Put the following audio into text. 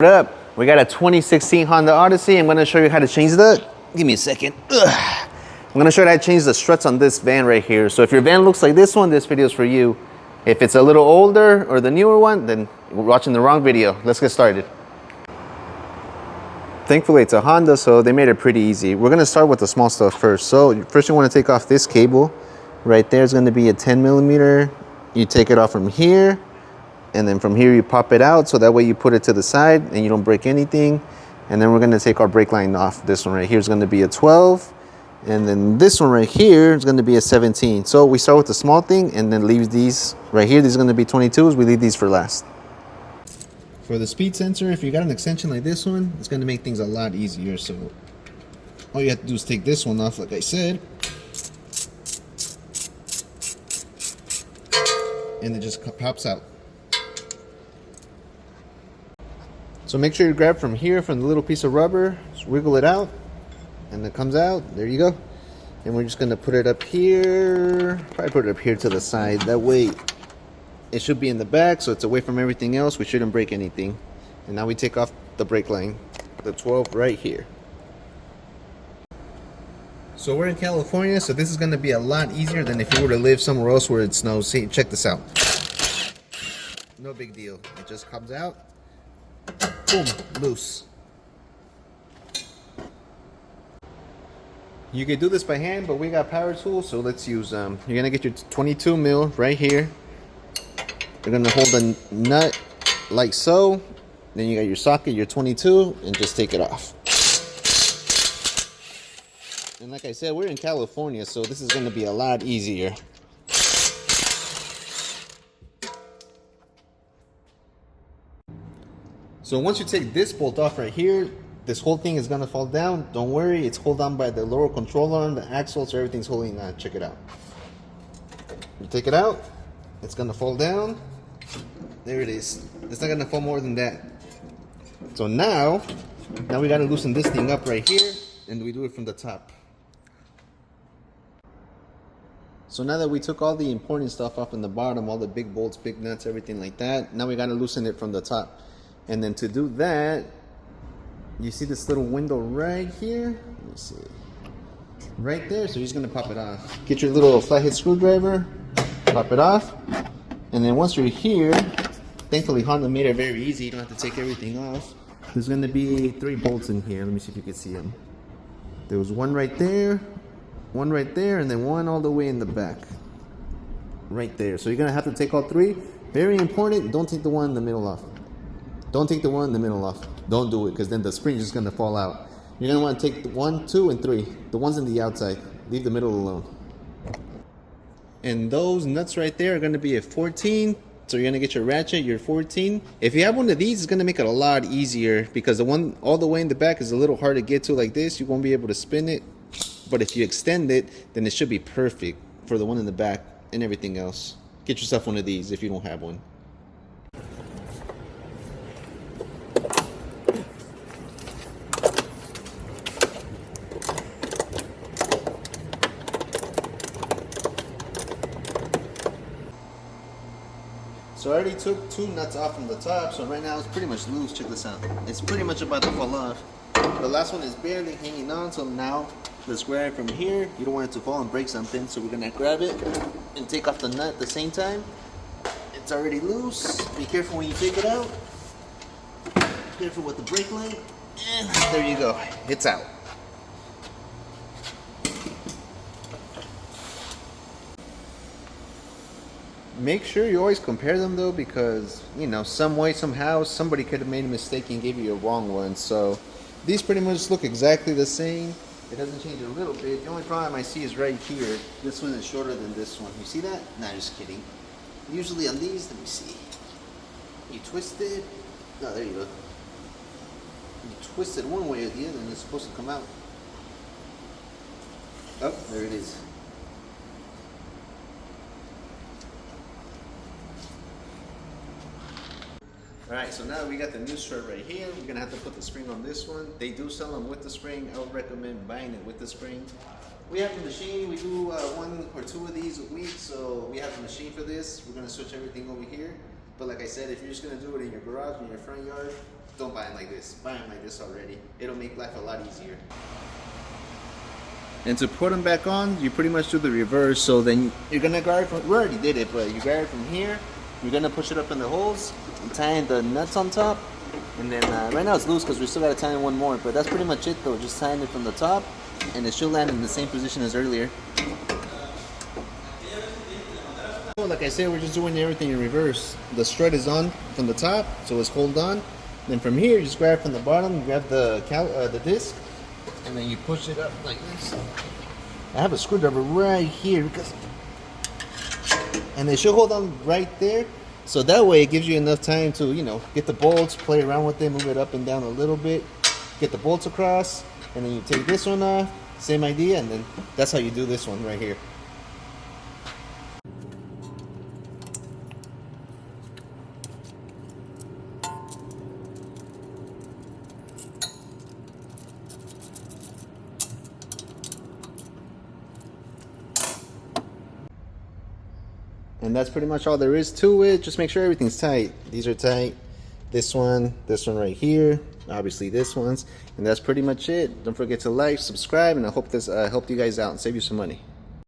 What up? We got a 2016 Honda Odyssey. I'm gonna show you how to change give me a second. I'm gonna show you how to change the struts on this van right here. So if your van looks like this one, this video is for you. If it's a little older or the newer one, then you're watching the wrong video. Let's get started. Thankfully it's a Honda, so they made it pretty easy. We're gonna start with the small stuff first. So first you wanna take off this cable. Right there is gonna be a 10 millimeter. You take it off from here, and then from here you pop it out, so that way you put it to the side and you don't break anything. And then we're gonna take our brake line off. This one right here is gonna be a 12, and then this one right here is gonna be a 17. So we start with the small thing and then leave these right here. These are gonna be 22s, we leave these for last. For the speed sensor, if you got an extension like this one, it's gonna make things a lot easier. So all you have to do is take this one off, like I said, and it just pops out. So make sure you grab from here, from the little piece of rubber, just wiggle it out, and it comes out. There you go. And we're just gonna put it up here, probably put it up here to the side. That way it should be in the back, so it's away from everything else. We shouldn't break anything. And now we take off the brake line, the 12 right here. So we're in California, so this is gonna be a lot easier than if you were to live somewhere else where it snows. See, check this out. No big deal. It just comes out. Boom, loose. You can do this by hand, but we got power tools, so let's use you're gonna get your 22 mil right here. You're gonna hold the nut like so. Then you got your socket, your 22, and just take it off. And like I said, we're in California, so this is gonna be a lot easier. So once you take this bolt off right here, this whole thing is gonna fall down. Don't worry, it's held on by the lower control arm, the axle, so everything's holding on. Check it out. You take it out, it's gonna fall down. There it is. It's not gonna fall more than that. So now we gotta loosen this thing up right here, and we do it from the top. So now that we took all the important stuff off in the bottom, all the big bolts, big nuts, everything like that, now we gotta loosen it from the top. And then to do that, you see this little window right here? Let me see. Right there, so you're just gonna pop it off. Get your little flathead screwdriver, pop it off. And then once you're here, thankfully Honda made it very easy, you don't have to take everything off. There's gonna be 3 bolts in here. Let me see if you can see them. There was one right there, and then one all the way in the back. Right there. So you're gonna have to take all 3. Very important, don't take the one in the middle off. Don't take the one in the middle off. Don't do it, because then the spring is just gonna fall out. You're gonna want to take the 1, 2, and 3. The ones in the outside. Leave the middle alone. And those nuts right there are gonna be a 14. So you're gonna get your ratchet, your 14. If you have one of these, it's gonna make it a lot easier, because the one all the way in the back is a little hard to get to like this. You won't be able to spin it. But if you extend it, then it should be perfect for the one in the back and everything else. Get yourself one of these if you don't have one. So I already took 2 nuts off from the top, so right now it's pretty much loose. Check this out. It's pretty much about to fall off. The last one is barely hanging on, so now let's grab it from here. You don't want it to fall and break something, so we're gonna grab it and take off the nut at the same time. It's already loose. Be careful when you take it out. Be careful with the brake line. And there you go. It's out. Make sure you always compare them though, because you know, some way, somehow, somebody could have made a mistake and gave you a wrong one. So these pretty much look exactly the same. It doesn't change a little bit. The only problem I see is right here. This one is shorter than this one. You see that? Nah, just kidding. Usually on these, let me see. You twist it. No, there you go. You twist it one way or the other, and it's supposed to come out. Oh, there it is. Alright, so now we got the new strut right here. We're going to have to put the spring on this one. They do sell them with the spring. I would recommend buying it with the spring. We have the machine. We do 1 or 2 of these a week, so we have the machine for this. We're going to switch everything over here. But like I said, if you're just gonna do it in your garage, in your front yard, don't buy them like this. Buy them like this already. It'll make life a lot easier. And to put them back on, you pretty much do the reverse. So then you're gonna grab from, we already did it, but you grab it from here. You're gonna push it up in the holes, and tie in the nuts on top. And then right now it's loose because we still gotta tie in one more. But that's pretty much it though. Just tying it from the top, and it should land in the same position as earlier. Like I said, we're just doing everything in reverse. The strut is on from the top, so it's hold on. Then from here, you just grab from the bottom, you grab the disc, and then you push it up like this. I have a screwdriver right here because, and it should hold on right there. So that way, it gives you enough time to, you know, get the bolts, play around with it, move it up and down a little bit, get the bolts across, and then you take this one off. Same idea, and then that's how you do this one right here. And that's pretty much all there is to it. Just make sure everything's tight. These are tight. This one right here, obviously this one's, and that's pretty much it. Don't forget to like, subscribe, and I hope this helped you guys out and save you some money.